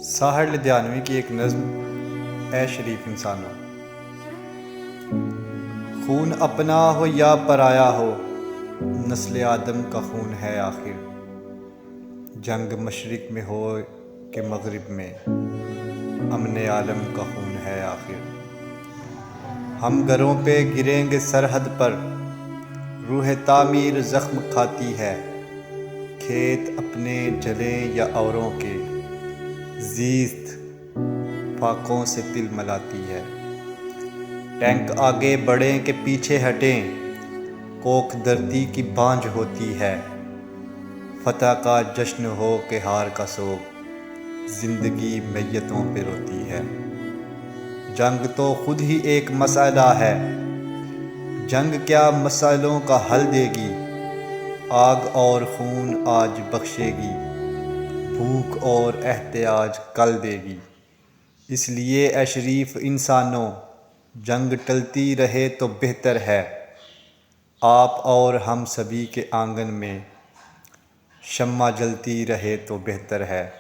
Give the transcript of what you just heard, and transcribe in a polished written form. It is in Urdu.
ساحر لدھیانوی کی ایک نظم اے شریف انسانوں۔ خون اپنا ہو یا پرایا ہو، نسل آدم کا خون ہے آخر۔ جنگ مشرق میں ہو کہ مغرب میں، امن عالم کا خون ہے آخر۔ ہم گھروں پہ گریں گے سرحد پر، روح تعمیر زخم کھاتی ہے۔ کھیت اپنے جلیں یا اوروں کے، زیست فاقوں سے تل ملاتی ہے۔ ٹینک آگے بڑھیں کہ پیچھے ہٹیں، کوکھ دھرتی کی بانجھ ہوتی ہے۔ فتح کا جشن ہو کہ ہار کا سوگ، زندگی میتوں پہ روتی ہے۔ جنگ تو خود ہی ایک مسئلہ ہے، جنگ کیا مسائلوں کا حل دے گی۔ آگ اور خون آج بخشے گی، بھوک اور احتیاج کل دے گی۔ اس لیے اے شریف انسانوں، جنگ ٹلتی رہے تو بہتر ہے۔ آپ اور ہم سبھی کے آنگن میں شمع جلتی رہے تو بہتر ہے۔